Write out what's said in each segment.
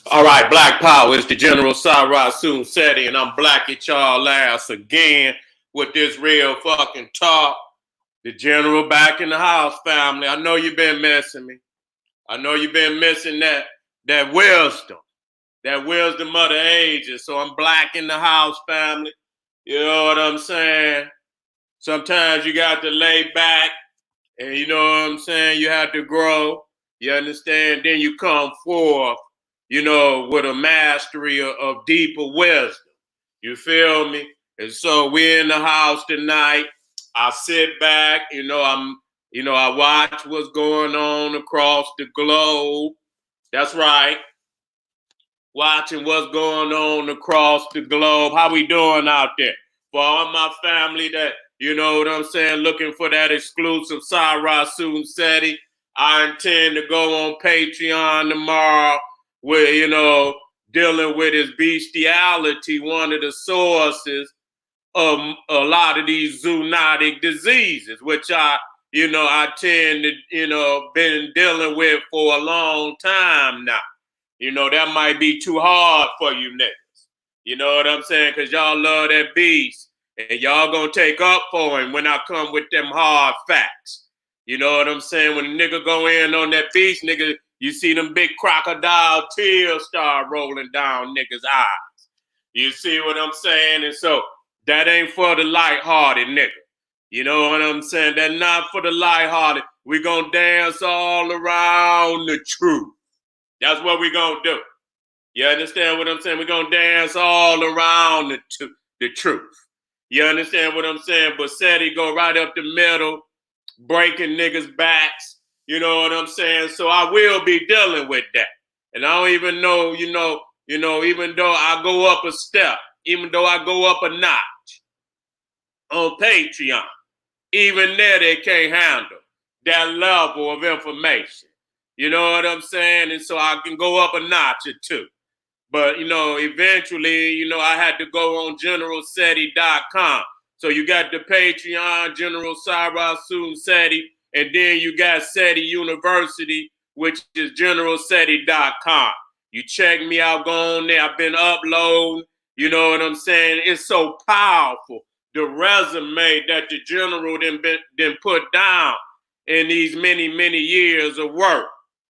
All right, Black Power. It's the General Seti, and I'm black at y'all ass again with this real fucking talk. The General back in the house, family. I know you've been missing me. I know you've been missing that wisdom of the ages. So I'm black in the house, family. You know what I'm saying? Sometimes you got to lay back, and you know what I'm saying? You have to grow. You understand? Then you come forth, with a mastery of deeper wisdom. You feel me? And so we're in the house tonight. I sit back, I watch what's going on across the globe. That's right. Watching what's going on across the globe. How we doing out there? For all my family that, you know what I'm saying, looking for that exclusive Suten Seti, I intend to go on Patreon tomorrow where, dealing with his bestiality, one of the sources of a lot of these zoonotic diseases, which I tend to, been dealing with for a long time now. That might be too hard for you niggas. You know what I'm saying? Because y'all love that beast. And y'all gonna take up for him when I come with them hard facts. You know what I'm saying? When a nigga go in on that beast, nigga, you see them big crocodile tears start rolling down niggas' eyes. You see what I'm saying? And so that ain't for the lighthearted nigga. You know what I'm saying? That's not for the lighthearted. We gonna dance all around the truth. That's what we're going to do. You understand what I'm saying? We're going to dance all around the truth. You understand what I'm saying? But Seti go right up the middle, breaking niggas' backs. You know what I'm saying? So I will be dealing with that. And I don't even know, even though I go up a step, even though I go up a notch on Patreon, even there they can't handle that level of information. You know what I'm saying? And so I can go up a notch or two. But, eventually, I had to go on generalseti.com. So you got the Patreon, General Seti, and then you got Seti University, which is generalseti.com. You check me out, go on there. I've been uploading. You know what I'm saying? It's so powerful. The resume that the general then put down in these many, many years of work.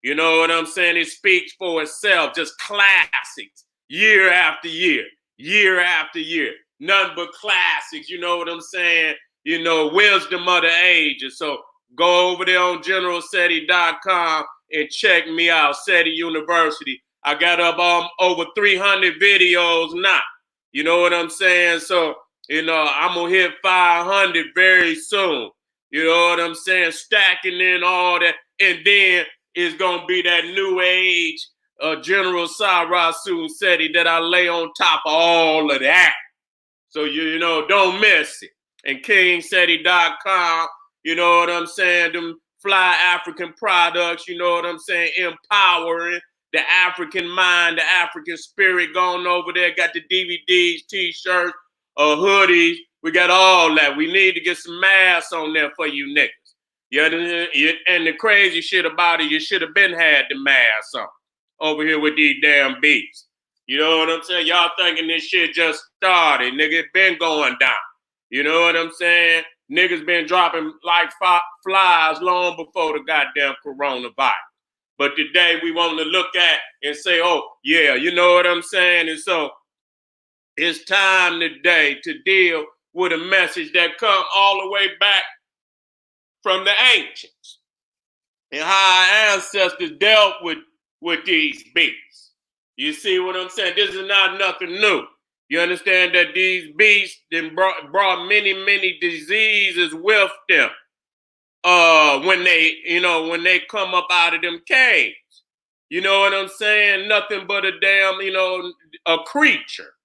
You know what I'm saying? It speaks for itself. Just classics, year after year, year after year. Nothing but classics, you know what I'm saying? Wisdom of the ages. So go over there on generalseti.com and check me out, Seti University. I got up over 300 videos now. You know what I'm saying? So, I'm going to hit 500 very soon. You know what I'm saying? Stacking in all that. And then is going to be that new age General Seti that I lay on top of all of that. So, don't miss it. And kingseti.com, you know what I'm saying? Them fly African products, you know what I'm saying? Empowering the African mind, the African spirit going over there. Got the DVDs, t-shirts, hoodies. We got all that. We need to get some masks on there for you niggas. And the crazy shit about it, you should have been had the mask on over here with these damn beats. You know what I'm saying? Y'all thinking this shit just started. Nigga, it been going down. You know what I'm saying? Niggas been dropping like flies long before the goddamn coronavirus. But today we want to look at and say, oh, yeah, you know what I'm saying? And so it's time today to deal with a message that come all the way back from the ancients and how our ancestors dealt with these beasts. You see what I'm saying? This is not nothing new. You understand that these beasts then brought many, many diseases with them when they come up out of them caves. You know what I'm saying? Nothing but a damn, a creature.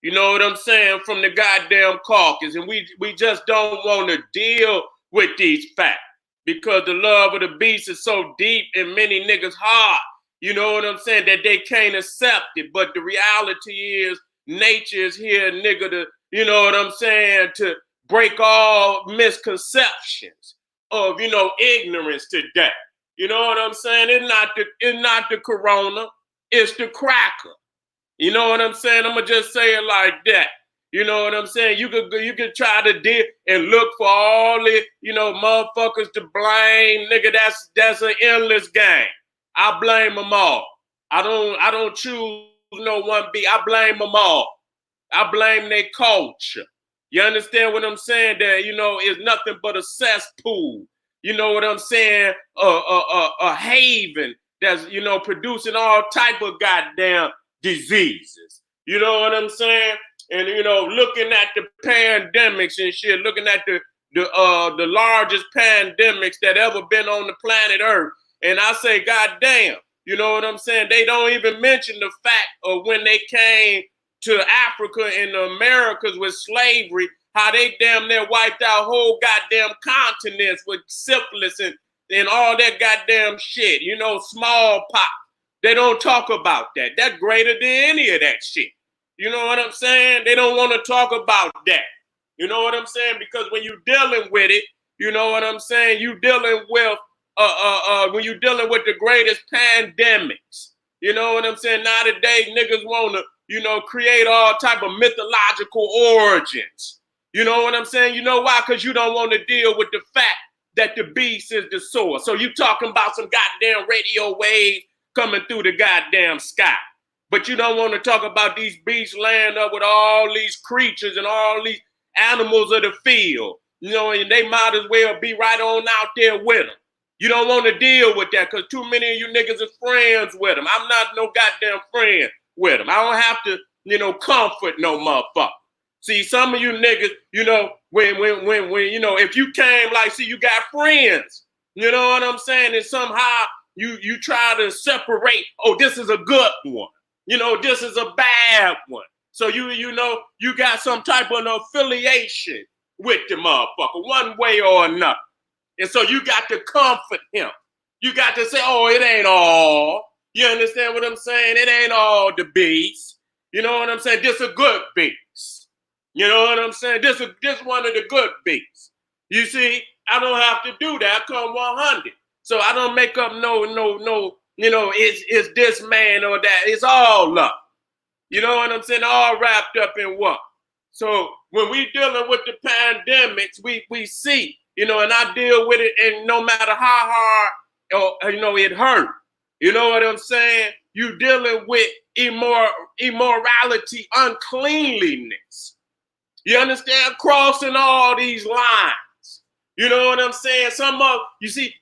You know what I'm saying? From the goddamn caucus. And we just don't want to deal with these facts because the love of the beast is so deep in many niggas' heart. You know what I'm saying? That they can't accept it. But the reality is nature is here, nigga, to, you know what I'm saying, to break all misconceptions of, ignorance today. You know what I'm saying? It's not the corona. It's the cracker. You know what I'm saying? I'm gonna just say it like that. You know what I'm saying? You could try to deal and look for all the motherfuckers to blame, nigga. That's an endless game. I blame them all. I don't choose no one B. I blame them all. I blame their culture. You understand what I'm saying? That is nothing but a cesspool. You know what I'm saying? A haven that's producing all type of goddamn diseases. You know what I'm saying? And looking at the pandemics and shit, looking at the largest pandemics that ever been on the planet Earth, and I say, God damn, you know what I'm saying? They don't even mention the fact of when they came to Africa and the Americas with slavery, how they damn near wiped out whole goddamn continents with syphilis and all that goddamn shit. Smallpox. They don't talk about that. That's greater than any of that shit. You know what I'm saying? They don't want to talk about that. You know what I'm saying? Because when you're dealing with it, you know what I'm saying? You dealing with when you're dealing with the greatest pandemics. You know what I'm saying? Now today, niggas want to, create all type of mythological origins. You know what I'm saying? You know why? Because you don't want to deal with the fact that the beast is the source. So you talking about some goddamn radio waves coming through the goddamn sky. But you don't want to talk about these beasts laying up with all these creatures and all these animals of the field. And they might as well be right on out there with them. You don't want to deal with that because too many of you niggas is friends with them. I'm not no goddamn friend with them. I don't have to, comfort no motherfucker. See, some of you niggas, when if you came you got friends, you know what I'm saying? And somehow you try to separate, oh, this is a good one. This is a bad one. So you got some type of affiliation with the motherfucker, one way or another. And so you got to comfort him. You got to say, oh, it ain't all. You understand what I'm saying? It ain't all the beast. You know what I'm saying? This a good beast. You know what I'm saying? This one of the good beasts. You see, I don't have to do that. I come 100. So I don't make up no, it's this man or that. It's all love. You know what I'm saying? All wrapped up in one. So when we dealing with the pandemics, we see, and I deal with it, and no matter how hard, it hurt. You know what I'm saying? You dealing with immorality, uncleanliness. You understand? Crossing all these lines. You know what I'm saying?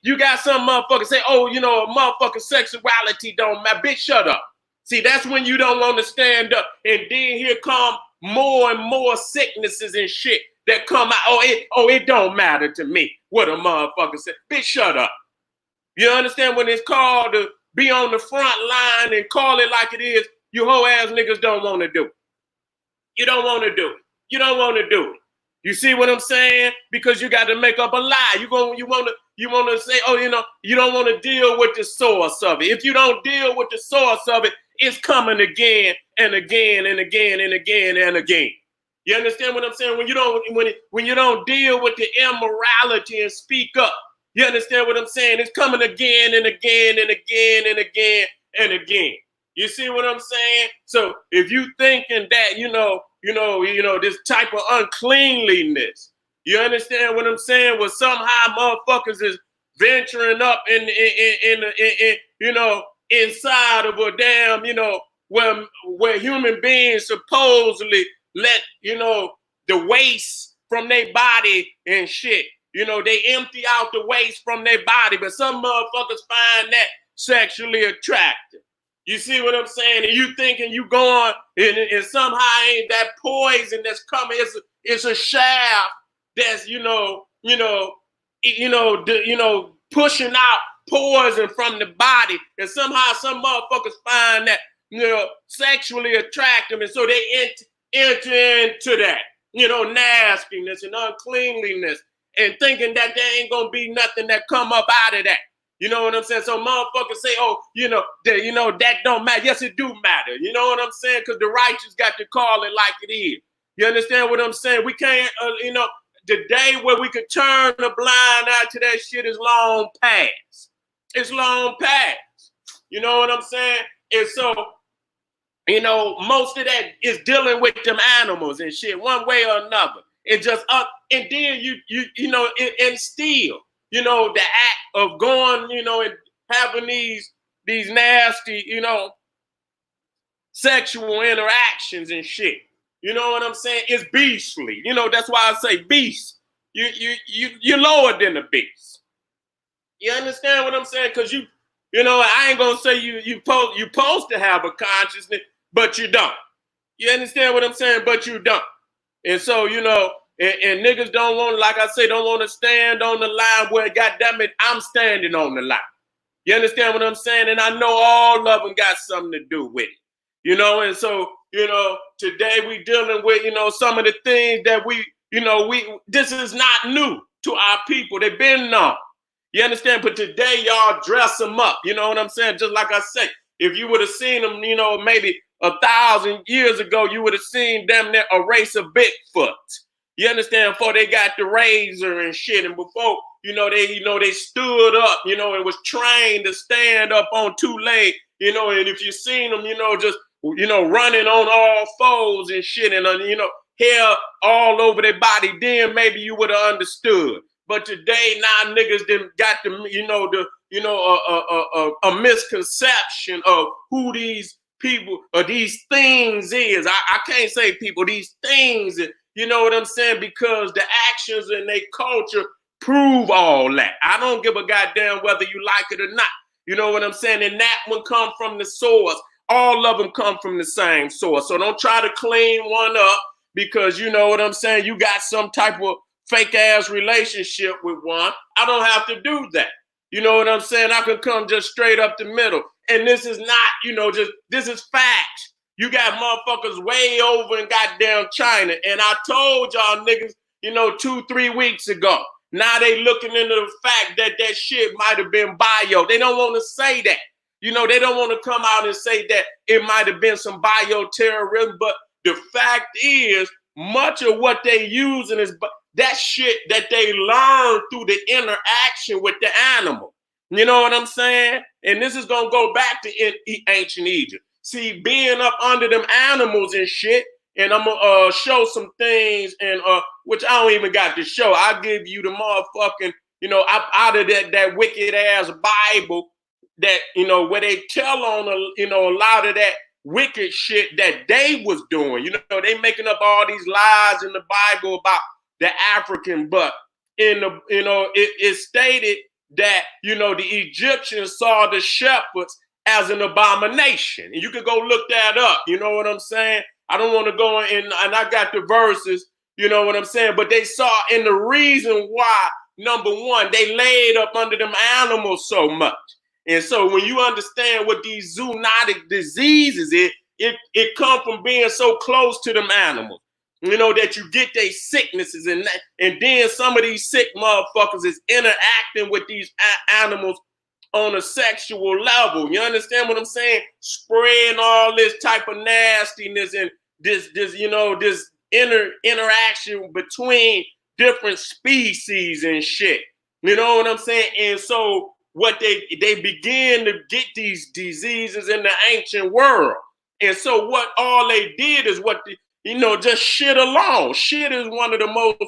You got some motherfuckers say, oh, a motherfucking sexuality don't matter. Bitch, shut up. See, that's when you don't want to stand up. And then here come more and more sicknesses and shit that come out. It don't matter to me what a motherfucker said. Bitch, shut up. You understand? When it's called to be on the front line and call it like it is, you whole ass niggas don't want to do it. You don't want to do it. You don't want to do it. You see what I'm saying? Because you got to make up a lie. You want to say, oh, you don't want to deal with the source of it. If you don't deal with the source of it, it's coming again and again and again and again and again. You understand what I'm saying? When you don't deal with the immorality and speak up, you understand what I'm saying? It's coming again and again and again and again and again. You see what I'm saying? So if you thinking that this type of uncleanliness, you understand what I'm saying? Well, somehow motherfuckers is venturing up in inside of a damn, where human beings supposedly let, the waste from their body and shit. They empty out the waste from their body, but some motherfuckers find that sexually attractive. You see what I'm saying? And you thinking you going and somehow ain't that poison that's coming. It's a shaft that's pushing out poison from the body, and somehow some motherfuckers find that sexually attractive, and so they enter into that nastiness and uncleanliness, and thinking that there ain't gonna be nothing that come up out of that. You know what I'm saying? So motherfuckers say, oh, that don't matter. Yes, it do matter. You know what I'm saying? Because the righteous got to call it like it is. You understand what I'm saying? We can't, the day where we could turn the blind eye to that shit is long past. It's long past. You know what I'm saying? And so, most of that is dealing with them animals and shit, one way or another. It just up, and then and still, the act of going, and having these nasty, sexual interactions and shit. You know what I'm saying? It's beastly. That's why I say beast. You're lower than the beast. You understand what I'm saying? Because I ain't gonna say you supposed to have a consciousness, but you don't. You understand what I'm saying? But you don't. And so, and niggas don't want, like I say, don't want to stand on the line where, goddamn it, I'm standing on the line. You understand what I'm saying? And I know all of them got something to do with it. And so, today we dealing with, some of the things that this is not new to our people. They've been known. You understand? But today y'all dress them up. You know what I'm saying? Just like I say, if you would have seen them, maybe 1,000 years ago, you would have seen them there a race of Bigfoot. You understand? Before they got the razor and shit, and before they stood up, and was trained to stand up on two legs, and if you seen them, just running on all fours and shit, and hair all over their body, then maybe you would have understood. But today, now niggas them got a misconception of who these people or these things is. I can't say people, these things. You know what I'm saying? Because the actions in their culture prove all that. I don't give a goddamn whether you like it or not. You know what I'm saying? And that one come from the source. All of them come from the same source. So don't try to clean one up because you know what I'm saying? You got some type of fake ass relationship with one. I don't have to do that. You know what I'm saying? I can come just straight up the middle. And this is not, this is facts. You got motherfuckers way over in goddamn China. And I told y'all niggas, 2-3 weeks ago. Now they looking into the fact that that shit might have been bio. They don't want to say that. They don't want to come out and say that it might have been some bioterrorism. But the fact is, much of what they using is that shit that they learn through the interaction with the animal. You know what I'm saying? And this is going to go back to ancient Egypt. See, being up under them animals and shit, and I'm going to show some things, and which I don't even got to show. I'll give you the motherfucking, out of that wicked ass Bible that, where they tell on, a lot of that wicked shit that they was doing. They making up all these lies in the Bible about the African, but in the, it stated that, the Egyptians saw the shepherds as an abomination. And you can go look that up. You know what I'm saying? I don't want to go in, and I got the verses, you know what I'm saying? But they saw, and the reason why, number one, they laid up under them animals so much. And so when you understand what these zoonotic diseases is, it come from being so close to them animals. That you get their sicknesses, and then some of these sick motherfuckers is interacting with these animals on a sexual level. You understand what I'm saying? Spreading all this type of nastiness and this interaction between different species and shit. You know what I'm saying? And so what they begin to get these diseases in the ancient world. And so what all they did is just shit alone. Shit is one of the most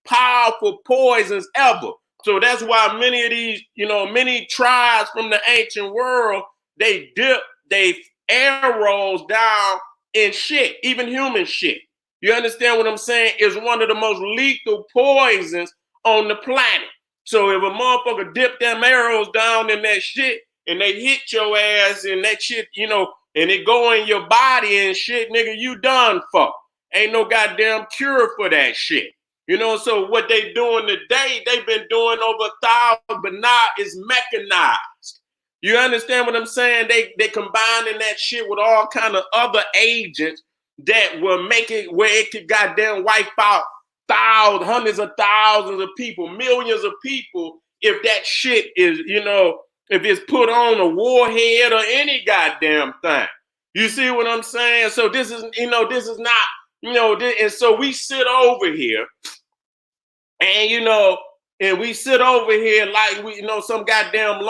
powerful poisons ever. So that's why many of these, many tribes from the ancient world, they dip they arrows down in shit, even human shit. You understand what I'm saying? It's one of the most lethal poisons on the planet. So if a motherfucker dip them arrows down in that shit and they hit your ass and that shit, and it go in your body and shit, nigga, you done for. Ain't no goddamn cure for that shit. So what they doing today, they've been doing over 1,000, but now it's mechanized. You understand what I'm saying? They combining that shit with all kind of other agents that will make it where it could goddamn wipe out hundreds of thousands of people, millions of people, if that shit is, if it's put on a warhead or any goddamn thing. You see what I'm saying? So this is not, and so we sit over here and, and we sit over here like we, some goddamn,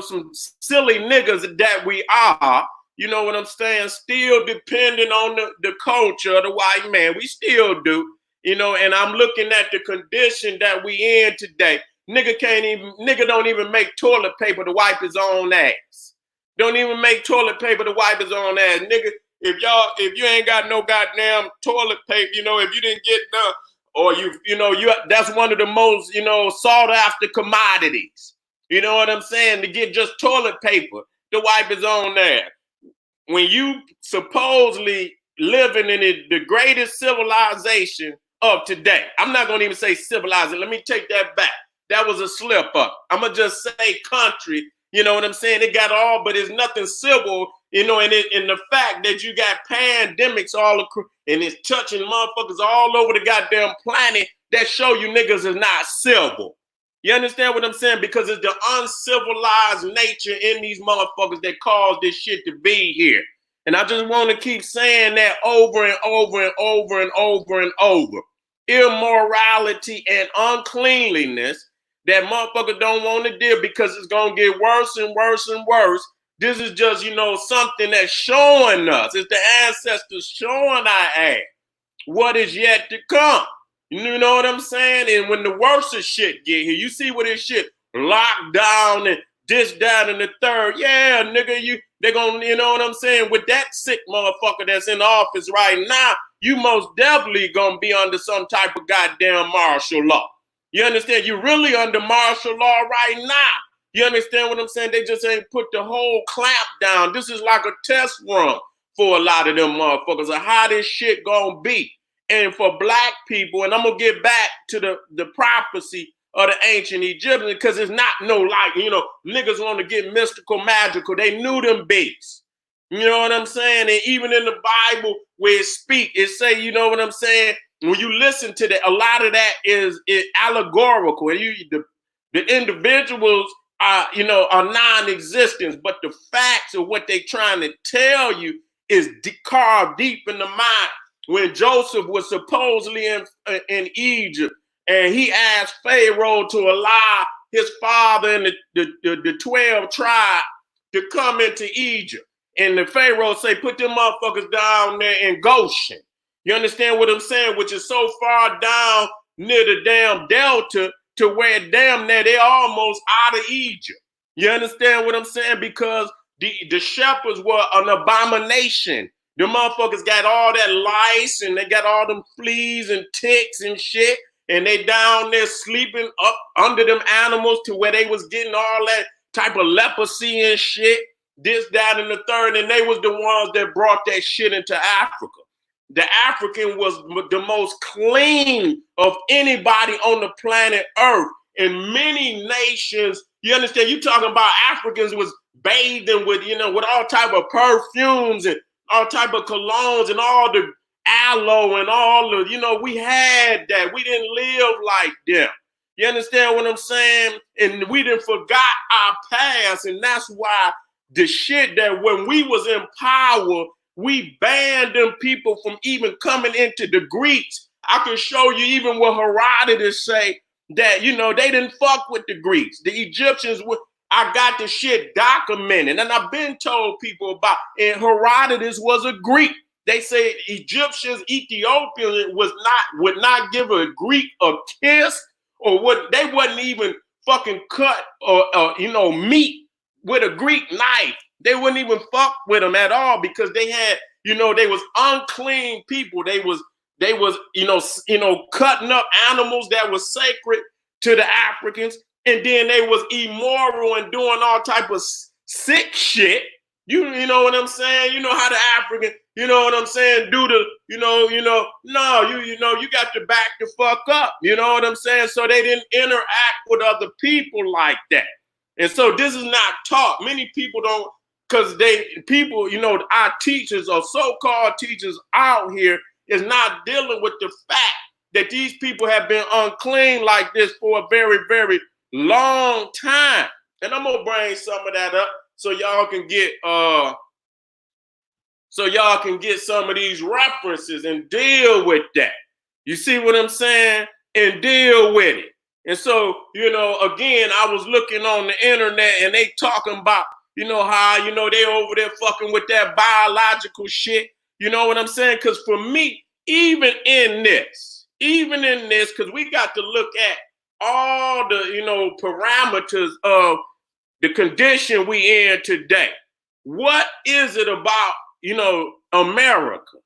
some silly niggas that we are. you know what I'm saying, still depending on the culture of the white man. We still do, you know, and I'm looking at the condition that we in today. Nigga don't even make toilet paper to wipe his own ass. Don't even make toilet paper to wipe his own ass. Nigga, if you ain't got no goddamn toilet paper, you know, if you didn't get none, or that's one of the most, sought after commodities. You know what I'm saying? To get just toilet paper to wipe his own ass. When you supposedly living in the greatest civilization of today, I'm not going to even say civilization. Let me take that back. That was a slip up. I'm going to just say country. You know what I'm saying? It got all, but it's nothing civil, and the fact that you got pandemics all across, and it's touching motherfuckers all over the goddamn planet that show you niggas is not civil. You understand what I'm saying? Because it's the uncivilized nature in these motherfuckers that caused this shit to be here. And I just want to keep saying that over and over and over and over and over. Immorality and uncleanliness that motherfuckers don't want to deal, because it's going to get worse and worse and worse. This is just, something that's showing us. It's the ancestors showing our ass what is yet to come. You know what I'm saying? And when the worst of shit get here, you see what this shit locked down and this, that, and the third. Yeah, nigga, they gonna, you know what I'm saying? With that sick motherfucker that's in office right now, you most definitely gonna be under some type of goddamn martial law. You understand? You really under martial law right now. You understand what I'm saying? They just ain't put the whole clamp down. This is like a test run for a lot of them motherfuckers of how this shit gonna be. And for black people, and I'm gonna get back to the prophecy of the ancient Egyptians, because it's not no like, niggas want to get mystical, magical. They knew them beasts. You know what I'm saying? And even in the Bible where it say, you know what I'm saying? When you listen to that, a lot of that is allegorical. And the individuals are non-existent, but the facts of what they trying to tell you is carved deep in the mind. When Joseph was supposedly in Egypt, and he asked Pharaoh to allow his father and the 12 tribes to come into Egypt. And the Pharaoh say, put them motherfuckers down there in Goshen. You understand what I'm saying? Which is so far down near the damn Delta to where damn near they're almost out of Egypt. You understand what I'm saying? Because the shepherds were an abomination. The motherfuckers got all that lice and they got all them fleas and ticks and shit. And they down there sleeping up under them animals to where they was getting all that type of leprosy and shit. This, that, and the third. And they was the ones that brought that shit into Africa. The African was the most clean of anybody on the planet Earth. In many nations, you understand, you talking about Africans was bathing with, with all type of perfumes and all type of colognes and all the aloe and all the, we had that. We didn't live like them. You understand what I'm saying? And we didn't forgot our past. And that's why the shit that when we was in power, we banned them people from even coming into the Greeks. I can show you even what Herodotus say that, they didn't fuck with the Greeks. The Egyptians were, I got the shit documented, and I've been told people about, and Herodotus was a Greek. They say Egyptians, Ethiopians would not give a Greek a kiss, or they wouldn't even fucking cut or meat with a Greek knife. They wouldn't even fuck with them at all, because they had, they was unclean people. They was cutting up animals that was sacred to the Africans. And then they was immoral and doing all type of sick shit. You know what I'm saying? You know how the African, you know what I'm saying, do the, you got to back the fuck up. You know what I'm saying? So they didn't interact with other people like that. And so this is not taught. Many people don't, because our teachers or so-called teachers out here is not dealing with the fact that these people have been unclean like this for a very, very long time. And I'm gonna bring some of that up so y'all can get some of these references and deal with that. You see what I'm saying? And deal with it. And so, again, I was looking on the internet and they talking about, You know how, they over there fucking with that biological shit. You know what I'm saying? Because for me, even in this, because we got to look at all the, parameters of the condition we in today. What is it about, America?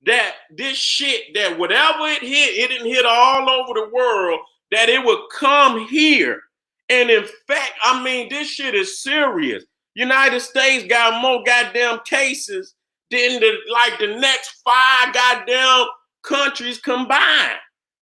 That this shit, that whatever it hit, it didn't hit all over the world, that it would come here. And in fact, I mean, this shit is serious. United States got more goddamn cases than the next 5 goddamn countries combined.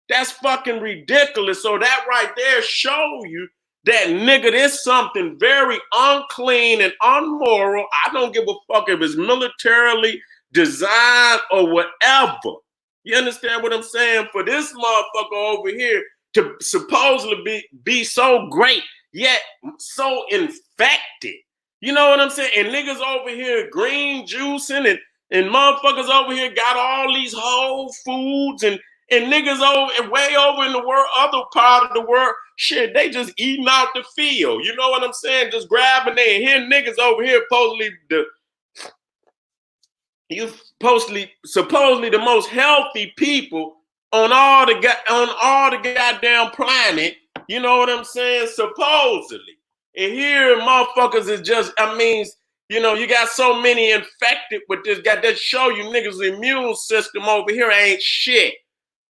That's fucking ridiculous. So that right there show you that, nigga, there's something very unclean and unmoral. I don't give a fuck if it's militarily designed or whatever. You understand what I'm saying? For this motherfucker over here to supposedly be so great, yet so infected. You know what I'm saying? And niggas over here green juicing and motherfuckers over here got all these whole foods and niggas over way over in the world, other part of the world, shit, they just eating out the field. You know what I'm saying? Just grabbing there. And here niggas over here supposedly the most healthy people on all the goddamn planet. You know what I'm saying? Supposedly. And here motherfuckers is just, you got so many infected with this guy that show you niggas' immune system over here ain't shit.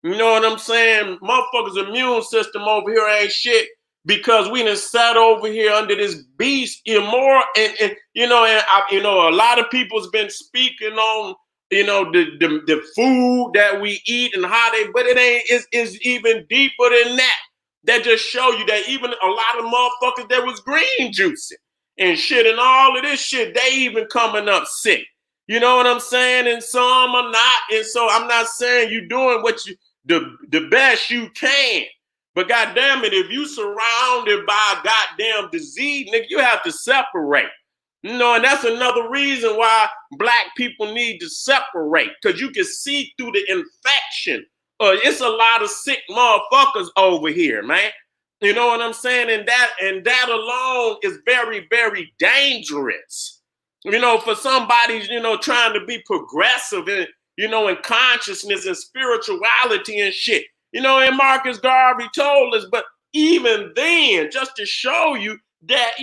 You know what I'm saying? Motherfuckers' immune system over here ain't shit because we done sat over here under this beast immoral and a lot of people's been speaking on the food that we eat and how but it ain't is even deeper than that. That just show you that even a lot of motherfuckers that was green juicing and shit and all of this shit, they even coming up sick. You know what I'm saying? And some are not. And so I'm not saying you doing what you the best you can. But goddamn it, if you surrounded by goddamn disease, nigga, you have to separate. And that's another reason why black people need to separate, because you can see through the infection. It's a lot of sick motherfuckers over here, man. You know what I'm saying? And that alone is very, very dangerous. For somebody, trying to be progressive and, in consciousness and spirituality and shit. And Marcus Garvey told us, but even then, just to show you that,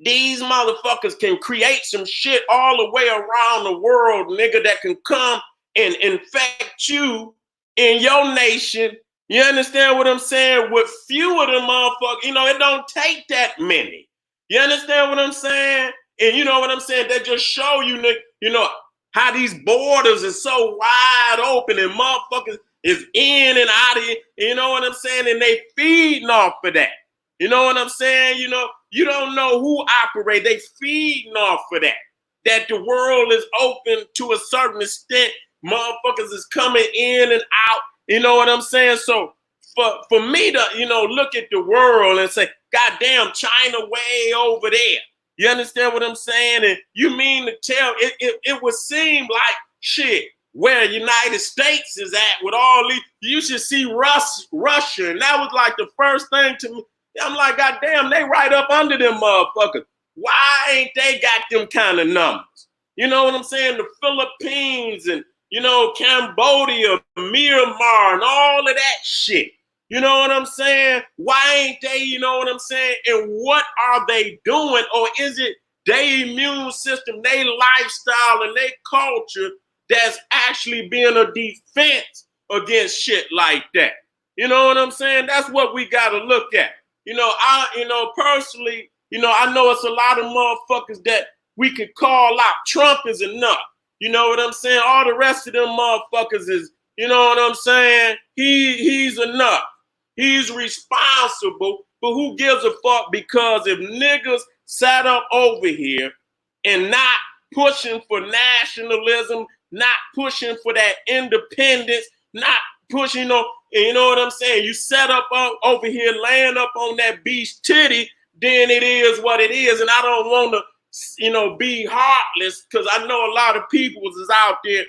these motherfuckers can create some shit all the way around the world, nigga, that can come and infect you in your nation. You understand what I'm saying? With few of them motherfuckers, it don't take that many. You understand what I'm saying? And you know what I'm saying? That just show you, how these borders is so wide open and motherfuckers is in and out of it. You know what I'm saying? And they feeding off of that. You know what I'm saying? You don't know who operate. They feeding off of that. That the world is open to a certain extent. Motherfuckers is coming in and out. You know what I'm saying? So for me to, look at the world and say, goddamn, China way over there. You understand what I'm saying? And you mean to tell it would seem like shit where United States is at with all these, you should see Russia. And that was like the first thing to me. I'm like, goddamn, they right up under them motherfuckers. Why ain't they got them kind of numbers? You know what I'm saying? The Philippines and, Cambodia, Myanmar, and all of that shit. You know what I'm saying? Why ain't they, you know what I'm saying? And what are they doing? Or is it their immune system, their lifestyle, and their culture that's actually being a defense against shit like that? You know what I'm saying? That's what we got to look at. Personally, I know it's a lot of motherfuckers that we could call out. Trump is enough. You know what I'm saying? All the rest of them motherfuckers is, you know what I'm saying? He's enough. He's responsible, but who gives a fuck? Because if niggas sat up over here and not pushing for nationalism, not pushing for that independence, not pushing, you know what I'm saying? You set up over here, laying up on that beach titty, then it is what it is. And I don't want to, be heartless, because I know a lot of people is out there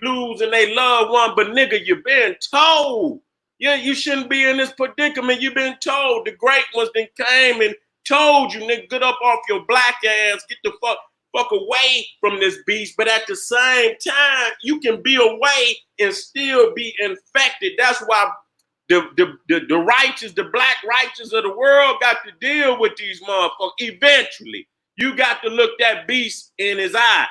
losing their loved one, but nigga, you've been told. You shouldn't be in this predicament. You've been told. The great ones then came and told you, nigga, get up off your black ass, get the fuck away from this beast. But at the same time, you can be away and still be infected. That's why the righteous, the black righteous of the world got to deal with these motherfuckers. Eventually, you got to look that beast in his eye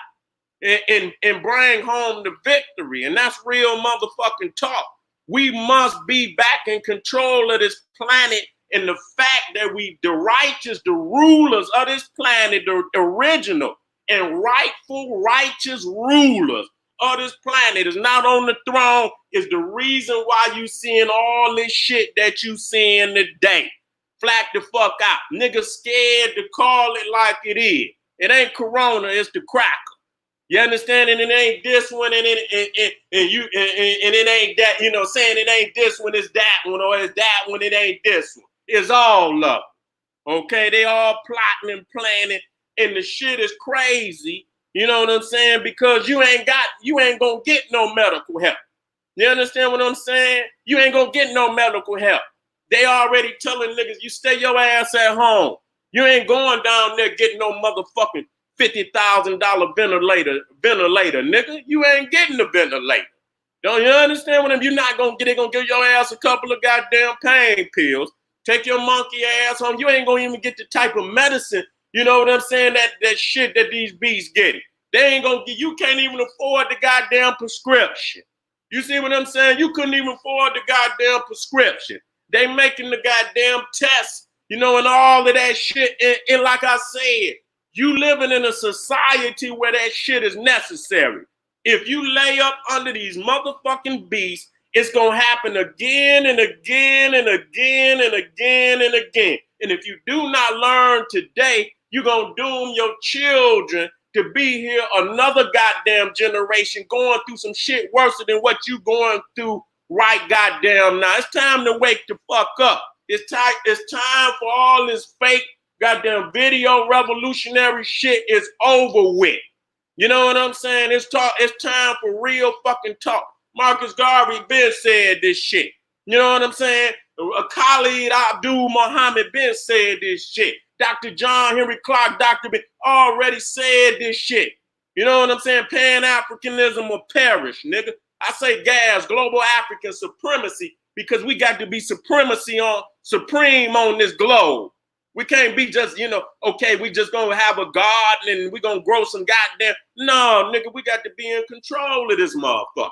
and bring home the victory. And that's real motherfucking talk. We must be back in control of this planet. And the fact that the righteous, the rulers of this planet, the original and rightful righteous rulers of this planet is not on the throne is the reason why you seeing all this shit that you seeing today. Flat the fuck out. Niggas scared to call it like it is. It ain't corona, it's the cracker. You understand? And it ain't this one, and it ain't that, you know, saying it ain't this one, it's that one, or it's that one, it ain't this one. It's all love. Okay, they all plotting and planning, and the shit is crazy. You know what I'm saying? Because you ain't gonna get no medical help. You understand what I'm saying? You ain't gonna get no medical help. They already telling niggas, you stay your ass at home. You ain't going down there getting no motherfucking $50,000 ventilator, nigga. You ain't getting the ventilator. Don't you understand what I'm? You're not gonna get. They gonna give your ass a couple of goddamn pain pills. Take your monkey ass home. You ain't gonna even get the type of medicine. You know what I'm saying? That shit that these beasts getting. They ain't gonna get. You can't even afford the goddamn prescription. You see what I'm saying? You couldn't even afford the goddamn prescription. They making the goddamn tests. You know, and all of that shit. And like I said, you living in a society where that shit is necessary. If you lay up under these motherfucking beasts, it's going to happen again and again and again and again and again. And if you do not learn today, you're going to doom your children to be here another goddamn generation going through some shit worse than what you going through right goddamn now. It's time to wake the fuck up. It's time for all this fake goddamn video revolutionary shit is over with. You know what I'm saying? It's time for real fucking talk. Marcus Garvey been said this shit. You know what I'm saying? Khalid Abdul Muhammad been said this shit. Dr. John Henry Clark, Dr. B already said this shit. You know what I'm saying? Pan-Africanism will perish, nigga. I say gas, global African supremacy, because we got to be supreme on this globe. We can't be just, you know, okay, we just gonna have a garden and we gonna grow some goddamn. No, nigga, we got to be in control of this motherfucker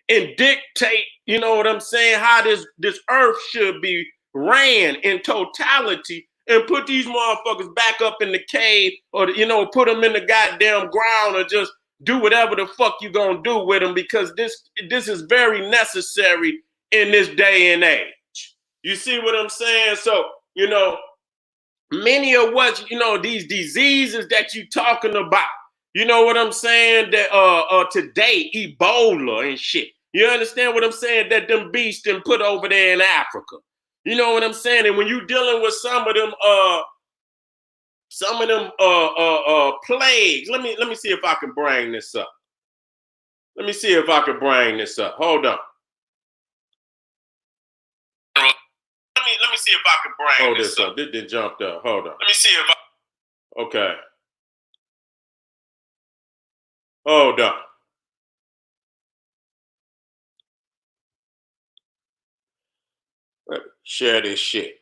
and dictate, you know what I'm saying, how this earth should be ran in totality and put these motherfuckers back up in the cave or, you know, put them in the goddamn ground or just do whatever the fuck you gonna do with them, because this is very necessary in this day and age. You see what I'm saying? So, you know, many of what, you know, these diseases that you talking about, you know what I'm saying, that today, Ebola and shit. You understand what I'm saying? That them beasts them put over there in Africa. You know what I'm saying? And when you dealing with some of them plagues, let me see if I can bring this up. Let me see if I can bring this up. Hold on. Let me see if I can bring this up. This jumped up. Hold on. Let me see if I. Okay. Hold on. Let me share this shit.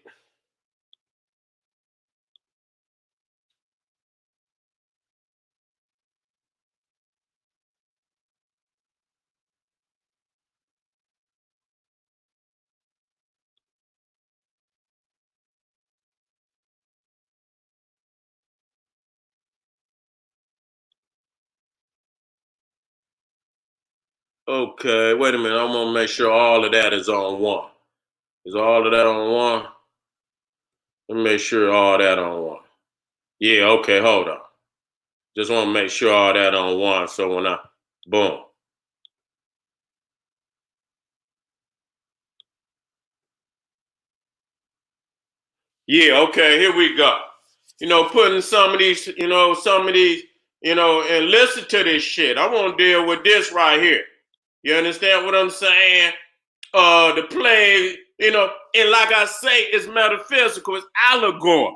Okay, wait a minute. I'm gonna make sure all of that is on one. Is all of that on one? Let me make sure all that on one. Yeah, okay, hold on. Just want to make sure all that on one. So when I boom. Yeah, okay, here we go. You know, putting some of these, and listen to this shit. I want to deal with this right here. You understand what I'm saying? The plague, you know, and like I say, it's metaphysical, it's allegory.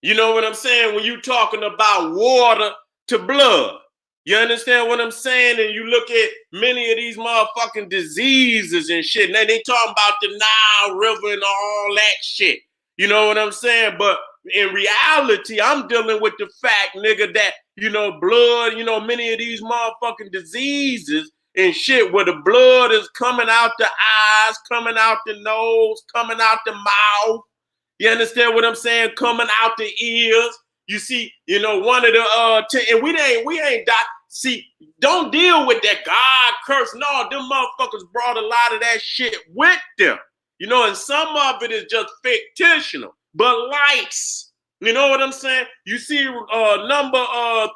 You know what I'm saying? When you talking about water to blood. You understand what I'm saying? And you look at many of these motherfucking diseases and shit. And they talking about the Nile River and all that shit. You know what I'm saying? But in reality, I'm dealing with the fact, nigga, that, blood, many of these motherfucking diseases and shit where the blood is coming out the eyes, coming out the nose, coming out the mouth. You understand what I'm saying? Coming out the ears. You see, one of the and we ain't die. See, don't deal with that God curse. No, them motherfuckers brought a lot of that shit with them. And some of it is just fictional. But lice. You know what I'm saying? You see, number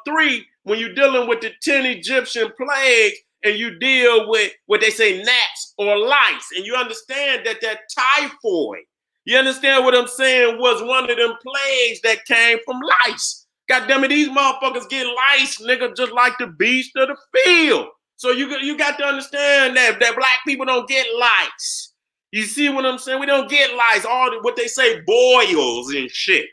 3, when you're dealing with the 10 Egyptian plagues and you deal with what they say gnats or lice, and you understand that typhoid, you understand what I'm saying, was one of them plagues that came from lice. God damn it, these motherfuckers get lice, nigga, just like the beast of the field. So you got to understand that black people don't get lice. You see what I'm saying? We don't get lice. All what they say, boils and shit.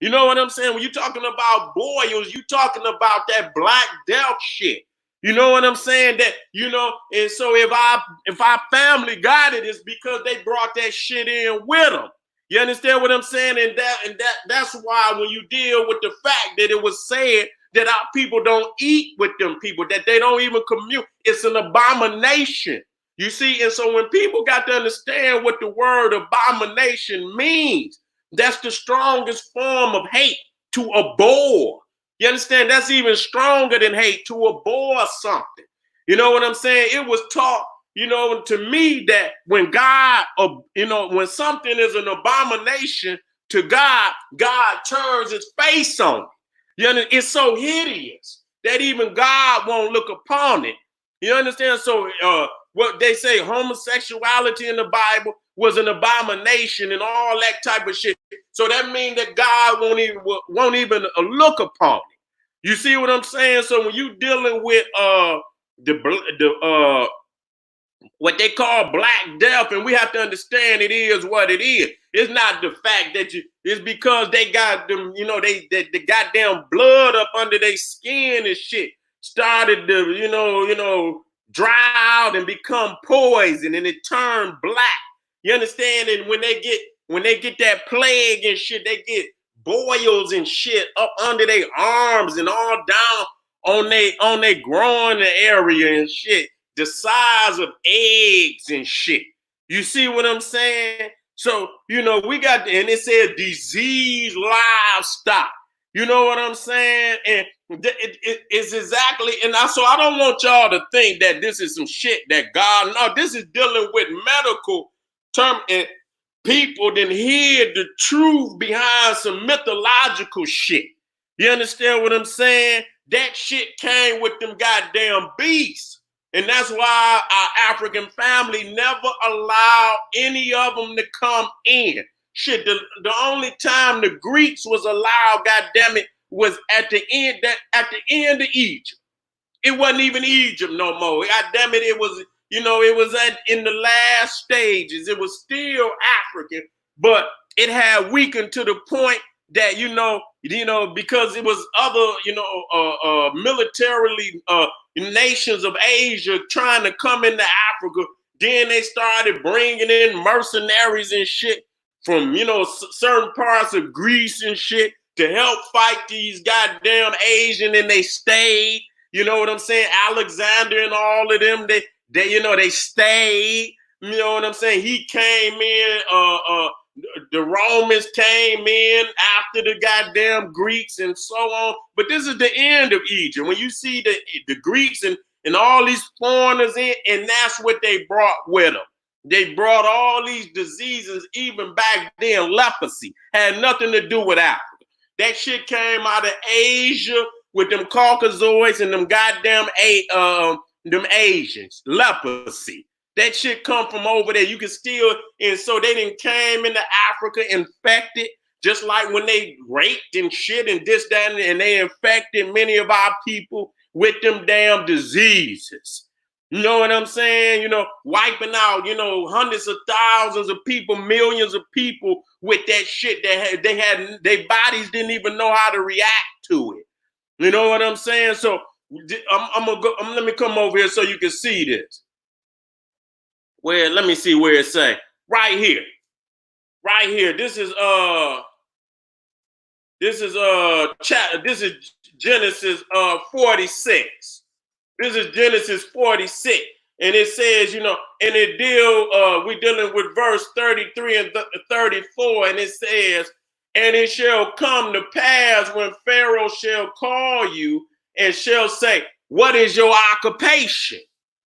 You know what I'm saying? When you're talking about boils, you talking about that Black Death shit. You know what I'm saying? That, and so if our family got it, it's because they brought that shit in with them. You understand what I'm saying? And that's why when you deal with the fact that it was said that our people don't eat with them people, that they don't even commune, it's an abomination. You see, and so when people got to understand what the word abomination means, that's the strongest form of hate, to abhor. You understand? That's even stronger than hate, to abhor something. You know what I'm saying? It was taught, to me, that when God, when something is an abomination to God, God turns his face on it. It's so hideous that even God won't look upon it. You understand? So what they say, homosexuality in the Bible was an abomination and all that type of shit. So that means that God won't even look upon it. You see what I'm saying? So when you dealing with the what they call Black Death, and we have to understand it is what it is. It's not the fact that it's because they got them, the goddamn blood up under their skin and shit started to, dry out and become poison, and it turned black. You understand? And when they get that plague and shit, they get boils and shit up under their arms and all down on their groin area and shit, the size of eggs and shit. You see what I'm saying? So, we got, and it said disease livestock. You know what I'm saying? And it's exactly, and so I don't want y'all to think that this is some shit that God, no, this is dealing with medical term, and people didn't hear the truth behind some mythological shit. You understand what I'm saying? That shit came with them goddamn beasts. And that's why our African family never allowed any of them to come in. Shit, the only time the Greeks was allowed, goddamn it, was at the end of Egypt. It wasn't even Egypt no more. God damn it, it was, it was in the last stages. It was still African, but it had weakened to the point that, because it was other, militarily nations of Asia trying to come into Africa. Then they started bringing in mercenaries and shit from, certain parts of Greece and shit to help fight these goddamn Asian, and they stayed. You know what I'm saying? Alexander and all of them, they stayed. You know what I'm saying? He came in, the Romans came in after the goddamn Greeks and so on. But this is the end of Egypt. When you see the Greeks and all these foreigners in, and that's what they brought with them. They brought all these diseases, even back then, leprosy. Had nothing to do with Africa. That shit came out of Asia with them Caucasoids and them goddamn them Asians. Leprosy. That shit come from over there. You can still, and so they didn't came into Africa infected, just like when they raped and shit and this, that, and they infected many of our people with them damn diseases. You know what I'm saying? You know, wiping out, you know, hundreds of thousands of people, millions of people with that shit that their bodies didn't even know how to react to it. You know what I'm saying? So I'm gonna go. Let me come over here so you can see this. Where? Let me see where it say. Right here. Right here. This is Genesis 46. This is Genesis 46. And it says, you know, and we're dealing with verse 33 and 34, and it says, and it shall come to pass when Pharaoh shall call you and shall say, what is your occupation?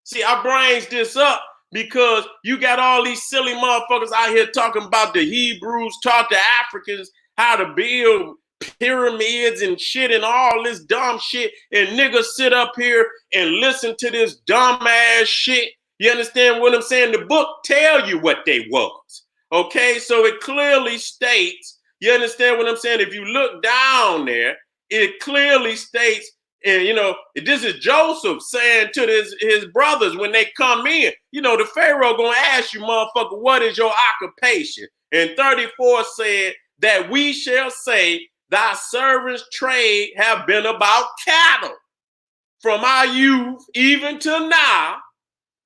See, I brings this up because you got all these silly motherfuckers out here talking about the Hebrews taught the Africans how to build pyramids and shit and all this dumb shit, and niggas sit up here and listen to this dumb ass shit. You understand what I'm saying? The book tell you what they was. Okay, so it clearly states, you understand what I'm saying? If you look down there, it clearly states, and you know, this is Joseph saying to his brothers when they come in, you know, the Pharaoh gonna ask you, motherfucker, what is your occupation? And 34 said that we shall say, thy servants' trade have been about cattle. From our youth even to now,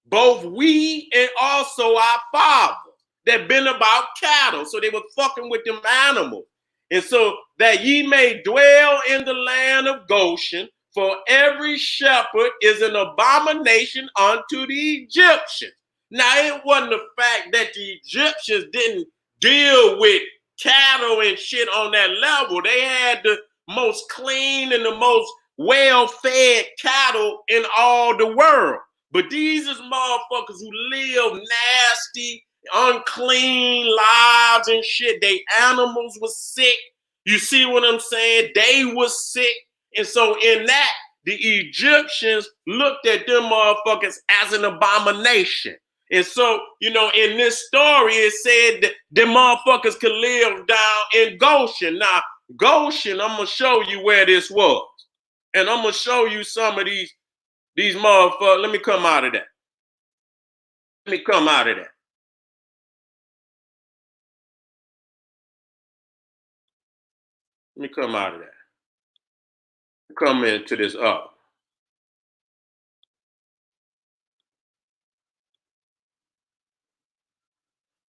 both we and also our fathers, that been about cattle. So they were fucking with them animals. And so that ye may dwell in the land of Goshen, for every shepherd is an abomination unto the Egyptians. Now, it wasn't the fact that the Egyptians didn't deal with cattle and shit on that level. They had the most clean and the most well-fed cattle in all the world. But these is motherfuckers who live nasty, unclean lives and shit. They animals was sick. You see what I'm saying? They was sick. And so in that, the Egyptians looked at them motherfuckers as an abomination. And so, you know, in this story, it said that the motherfuckers could live down in Goshen. Now, Goshen, I'm going to show you where this was. And I'm going to show you some of these motherfuckers. Let me come out of that. Let me come out of that. Let me come out of that. Come into this up.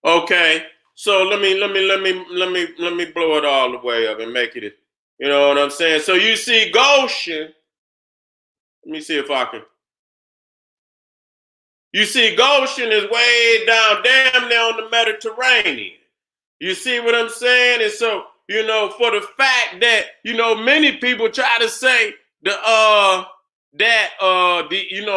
Okay. So let me blow it all the way up and make it. You know what I'm saying? So you see Goshen. Let me see if I can. You see Goshen is way down, damn near on the Mediterranean. You see what I'm saying? And so, you know, for the fact that, you know, many people try to say the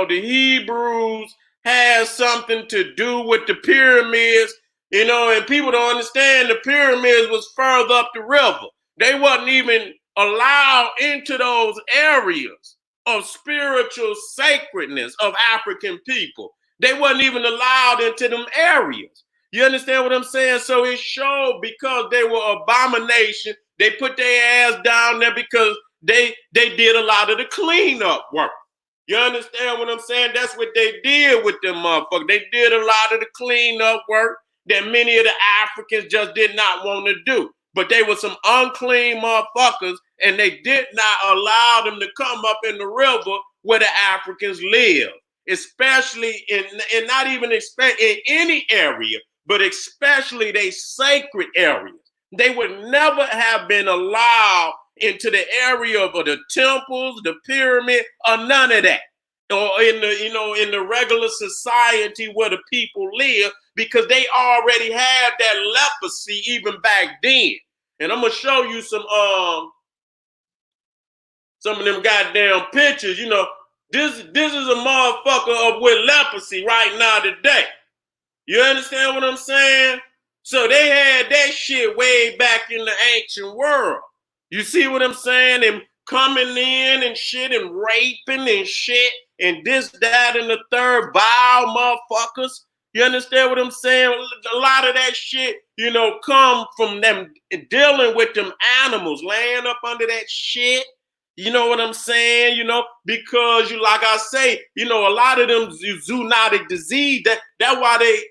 Hebrews has something to do with the pyramids, you know, and people don't understand the pyramids was further up the river. They wasn't even allowed into those areas of spiritual sacredness of African people. They wasn't even allowed into them areas. You understand what I'm saying? So it showed because they were abomination. They put their ass down there because they did a lot of the cleanup work. You understand what I'm saying? That's what they did with them motherfuckers. They did a lot of the cleanup work that many of the Africans just did not want to do. But they were some unclean motherfuckers, and they did not allow them to come up in the river where the Africans live, especially in not even in any area, but especially they sacred areas. They would never have been allowed into the area of the temples, the pyramid, or none of that. Or in the regular society where the people live, because they already had that leprosy even back then. And I'm gonna show you some of them goddamn pictures. You know, this is a motherfucker of with leprosy right now today. You understand what I'm saying? So they had that shit way back in the ancient world. You see what I'm saying? And coming in and shit and raping and shit and this, that, and the third, vile motherfuckers. You understand what I'm saying? A lot of that shit, you know, come from them dealing with them animals, laying up under that shit. You know what I'm saying? Because like I say, a lot of them zoonotic disease, that's why they,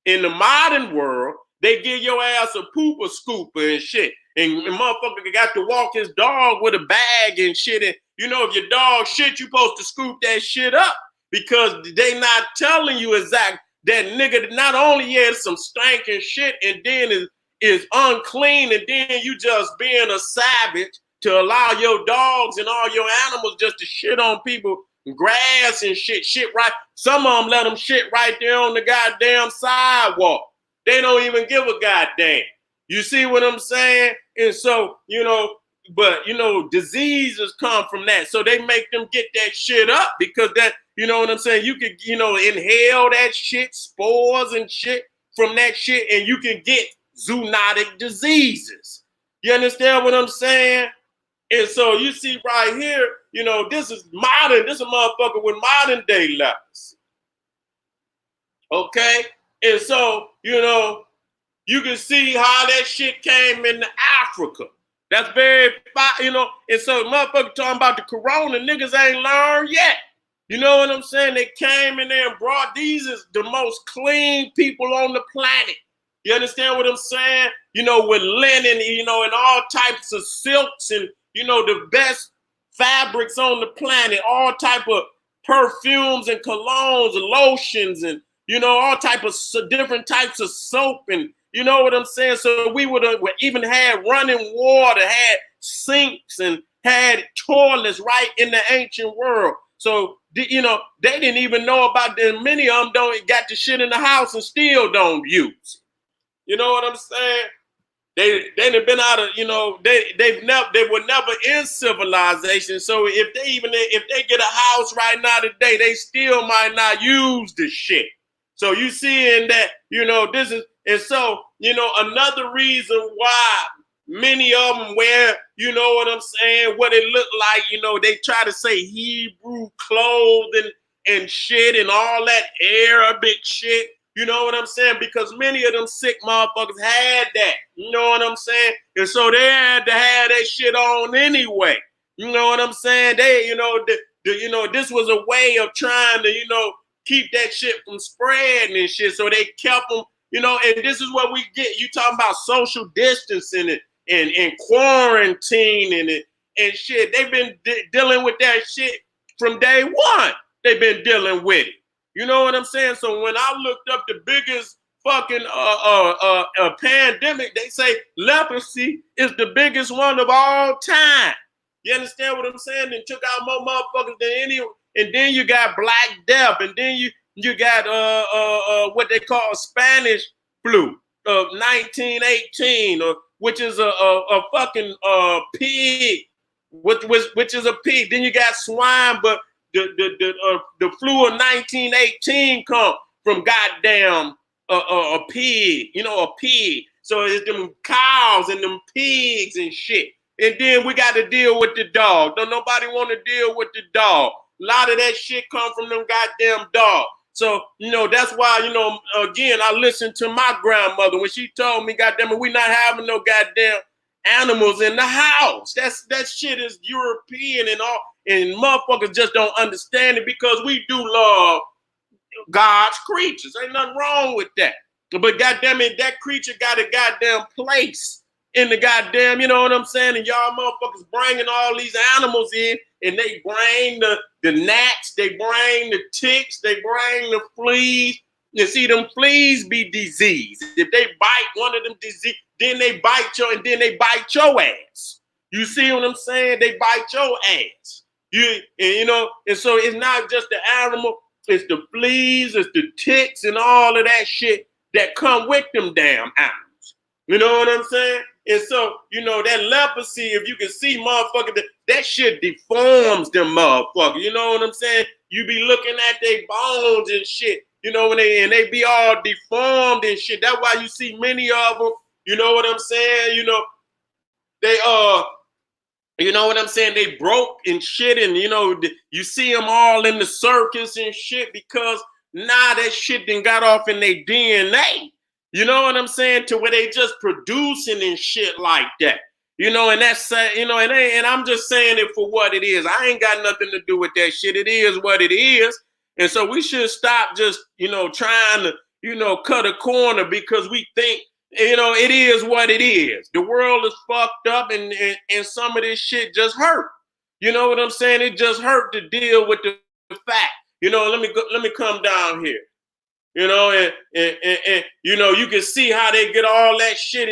in the modern world, they give your ass a pooper scooper and shit. And motherfucker got to walk his dog with a bag and shit. And if your dog shit, you supposed to scoop that shit up because they not telling you exactly that nigga not only has some stinking shit and then is unclean and then you just being a savage to allow your dogs and all your animals just to shit on people, grass and shit right. Some of them let them shit right there on the goddamn sidewalk. They don't even give a goddamn. You see what I'm saying? And so, but diseases come from that. So they make them get that shit up because that, you know what I'm saying? You could, inhale that shit, spores and shit from that shit, and you can get zoonotic diseases. You understand what I'm saying? And so you see right here, this is modern. This is a motherfucker with modern day levels. Okay? And so, you can see how that shit came into Africa. That's very, and so motherfucker talking about the corona, niggas ain't learned yet. You know what I'm saying? They came in there and brought, these is the most clean people on the planet. You understand what I'm saying? With linen, and all types of silks and, the best fabrics on the planet, all type of perfumes and colognes and lotions and, all type of different types of soap and, you know what I'm saying? So we would have even had running water, had sinks and had toilets right in the ancient world. So, they didn't even know about them. Many of them don't got the shit in the house and still don't use it. You know what I'm saying? They've been out of, they were never in civilization. So if they get a house right now today, they still might not use the shit. So you seeing that, this is, and so, another reason why many of them wear, you know what I'm saying, what it looked like, they try to say Hebrew clothing and shit and all that Arabic shit. You know what I'm saying? Because many of them sick motherfuckers had that. You know what I'm saying? And so they had to have that shit on anyway. You know what I'm saying? They, this was a way of trying to, keep that shit from spreading and shit. So they kept them, and this is what we get. You talking about social distancing and quarantining and shit. They've been dealing with that shit from day one. They've been dealing with it. You know what I'm saying? So when I looked up the biggest fucking pandemic, they say leprosy is the biggest one of all time. You understand what I'm saying? And took out more motherfuckers than any. And then you got Black Death, and then you got what they call Spanish flu of 1918, which is a fucking pig, which is a pig. Then you got swine, but the flu of 1918 come from goddamn a pig, a pig. So it's them cows and them pigs and shit. And then we got to deal with the dog. Don't nobody want to deal with the dog. A lot of that shit come from them goddamn dogs. So, that's why, again, I listened to my grandmother when she told me, goddamn it, we not having no goddamn animals in the house. That shit is European and all. And motherfuckers just don't understand it because we do love God's creatures. Ain't nothing wrong with that. But goddamn it, that creature got a goddamn place in the goddamn, you know what I'm saying? And y'all motherfuckers bringing all these animals in, and they bring the gnats, they bring the ticks, they bring the fleas. You see, them fleas be diseased. If they bite one of them disease, then they bite your ass. You see what I'm saying? They bite your ass. And so it's not just the animal, it's the fleas, it's the ticks, and all of that shit that come with them damn animals. You know what I'm saying? And so, that leprosy, if you can see motherfucker, that shit deforms them motherfuckers. You know what I'm saying? You be looking at their bones and shit, when they be all deformed and shit. That's why you see many of them, you know what I'm saying? They you know what I'm saying? They broke and shit, and you see them all in the circus and shit because now that shit done got off in their DNA. You know what I'm saying? To where they just producing and shit like that. And that's and I'm just saying it for what it is. I ain't got nothing to do with that shit. It is what it is. And so we should stop just, trying to, cut a corner because we think, it is what it is. The world is fucked up and some of this shit just hurt. You know what I'm saying? It just hurt to deal with the fact. Let me come down here. You can see how they get all that shit.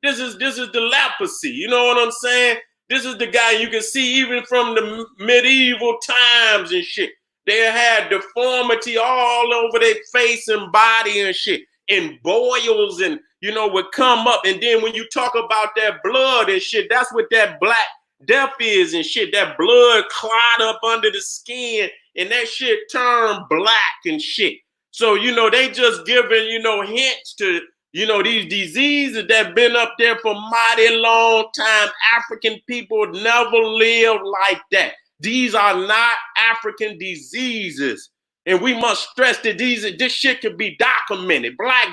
This is the leprosy. You know what I'm saying? This is the guy you can see even from the medieval times and shit. They had deformity all over their face and body and shit, and boils and would come up. And then when you talk about that blood and shit, that's what that black death is and shit. That blood clot up under the skin and that shit turn black and shit. So, they just giving, hints to, these diseases that been up there for mighty long time. African people never lived like that. These are not African diseases. And we must stress that this shit can be documented. Black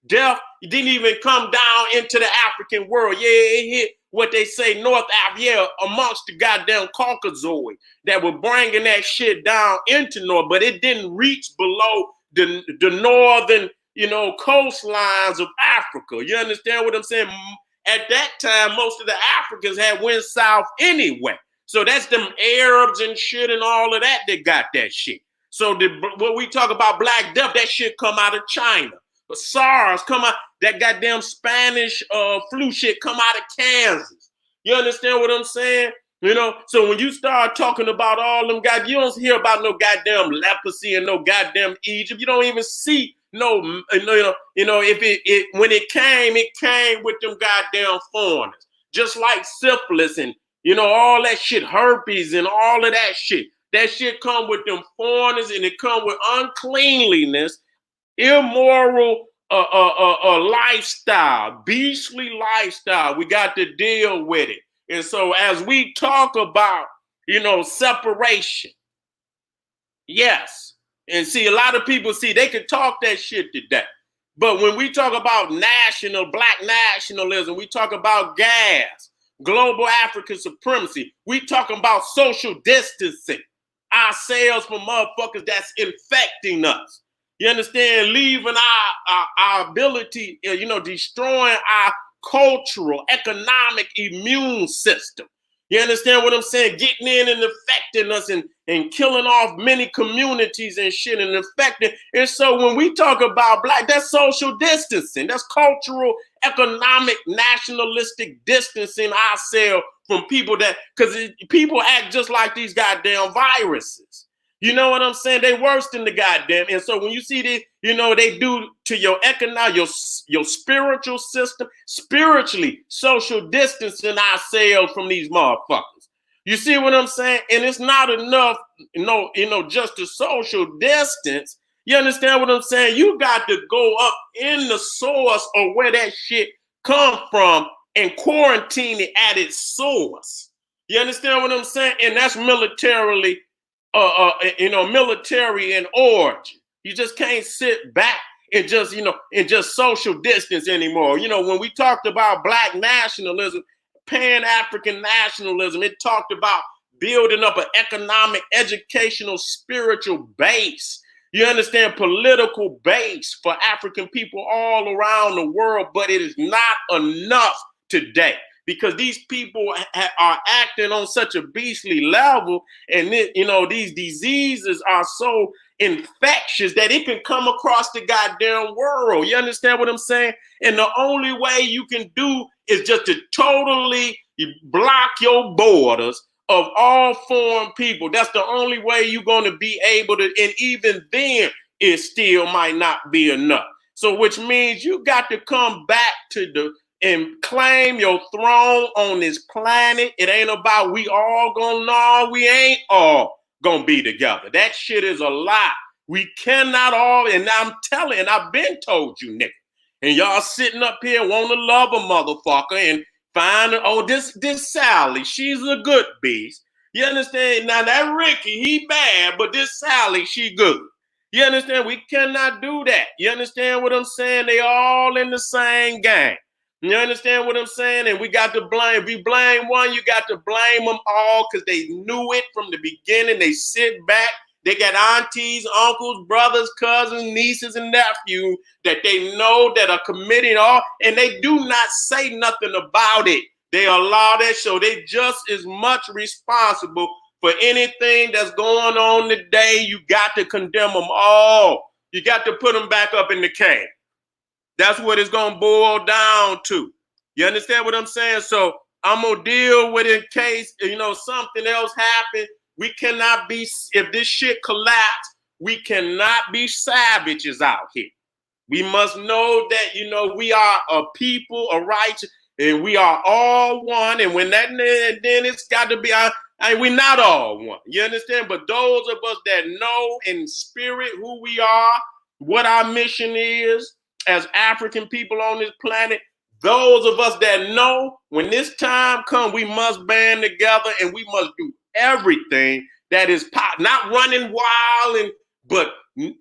death didn't even come down into the African world. Yeah, it hit what they say North Africa, amongst the goddamn Caucasoid that were bringing that shit down into North, but it didn't reach below the northern, coastlines of Africa. You understand what I'm saying? At that time, most of the Africans had went south anyway. So that's them Arabs and shit and all of that got that shit. So when we talk about Black Death, that shit come out of China. The SARS come out, that goddamn Spanish flu shit come out of Kansas. You understand what I'm saying? So when you start talking about all them guys, you don't hear about no goddamn leprosy and no goddamn Egypt. You don't even see if when it came with them goddamn foreigners, just like syphilis and all that shit, herpes and all of that shit. That shit come with them foreigners and it come with uncleanliness, immoral lifestyle, beastly lifestyle. We got to deal with it. And so as we talk about, separation, yes. And see, a lot of people they can talk that shit today. But when we talk about black nationalism, we talk about gas, global African supremacy, we talking about social distancing ourselves from motherfuckers that's infecting us. You understand? Leaving our ability, destroying our cultural, economic immune system. You understand what I'm saying? Getting in and affecting us and killing off many communities and shit and affecting. And so when we talk about black, that's social distancing. That's cultural, economic, nationalistic distancing ourselves from people because people act just like these goddamn viruses. You know what I'm saying? They worse than the goddamn. And so when you see this, they do to your economic, your spiritual system, spiritually, social distancing ourselves from these motherfuckers. You see what I'm saying? And it's not enough, just to social distance. You understand what I'm saying? You got to go up in the source of where that shit come from and quarantine it at its source. You understand what I'm saying? And that's militarily military in origin. You just can't sit back and just social distance anymore. When we talked about black nationalism, Pan-African nationalism, it talked about building up an economic, educational, spiritual base. You understand? Political base for African people all around the world, but it is not enough today. Because these people are acting on such a beastly level, and these diseases are so infectious that it can come across the goddamn world. You understand what I'm saying? And the only way you can do is just to totally block your borders of all foreign people. That's the only way you're going to be able to, and even then, it still might not be enough. So, which means you got to come back to and claim your throne on this planet. It ain't about we all we ain't all gonna be together. That shit is a lie. We cannot all, and I'm telling, and I've been told you, nigga. And y'all sitting up here want to love a motherfucker and find, this Sally, she's a good beast. You understand? Now that Ricky, he bad, but this Sally, she good. You understand? We cannot do that. You understand what I'm saying? They all in the same game. You understand what I'm saying? And we got to blame. If you blame one, you got to blame them all because they knew it from the beginning. They sit back. They got aunties, uncles, brothers, cousins, nieces, and nephews that they know that are committing all, and they do not say nothing about it. They allow that show. They just as much responsible for anything that's going on today. You got to condemn them all. You got to put them back up in the cave. That's what it's going to boil down to. You understand what I'm saying? So I'm going to deal with it in case, something else happened. We cannot be, if this shit collapse, we cannot be savages out here. We must know that, we are a people, a righteous, and we are all one. And when that, then it's got to be, we're not all one. You understand? But those of us that know in spirit who we are, what our mission is as African people on this planet, those of us that know when this time comes, we must band together and we must do everything that is not running wild but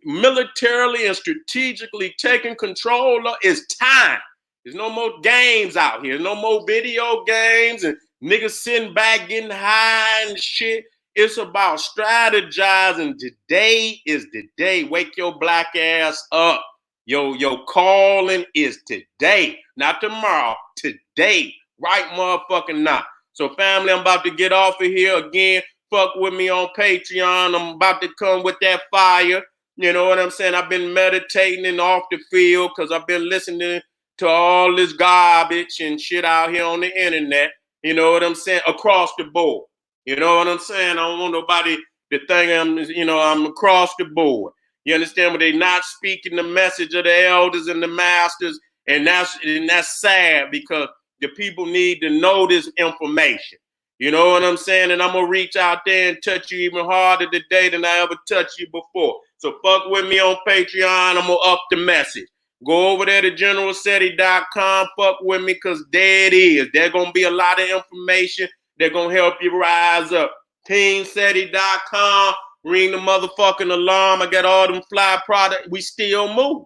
militarily and strategically taking control of. It's time. There's no more games out here. No more video games and niggas sitting back getting high and shit. It's about strategizing. Today is the day. Wake your black ass up. Your calling is today, not tomorrow. Today, right motherfucking now. So family, I'm about to get off of here again. Fuck with me on Patreon. I'm about to come with that fire. You know what I'm saying? I've been meditating and off the field because I've been listening to all this garbage and shit out here on the internet. You know what I'm saying? Across the board. You know what I'm saying? I don't want nobody to think I'm across the board. You understand? But they're not speaking the message of the elders and the masters, and that's sad because the people need to know this information. You know what I'm saying? And I'm going to reach out there and touch you even harder today than I ever touched you before. So fuck with me on Patreon. I'm going to up the message. Go over there to generalseti.com. Fuck with me because there it is. There's going to be a lot of information that's going to help you rise up. TeamSeti.com. Ring the motherfucking alarm. I got all them fly products. We still moving.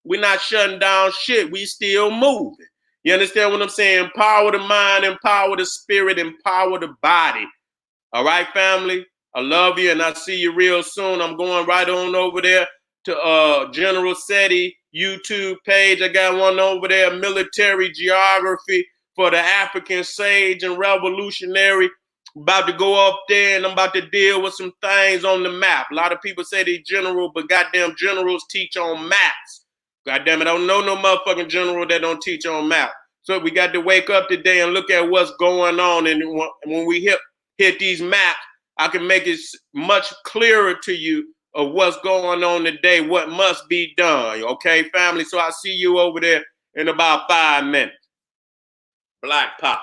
We're not shutting down shit. We still moving. You understand what I'm saying? Empower the mind, empower the spirit, empower the body. All right, family? I love you, and I'll see you real soon. I'm going right on over there to General Seti YouTube page. I got one over there, Military Geography for the African Sage and Revolutionary. About to go up there, and I'm about to deal with some things on the map. A lot of people say they general, but goddamn generals teach on maps. Goddamn it, I don't know no motherfucking general that don't teach on map. So we got to wake up today and look at what's going on. And when we hit these maps, I can make it much clearer to you of what's going on today, what must be done. Okay, family? So I'll see you over there in about 5 minutes. Black Pop.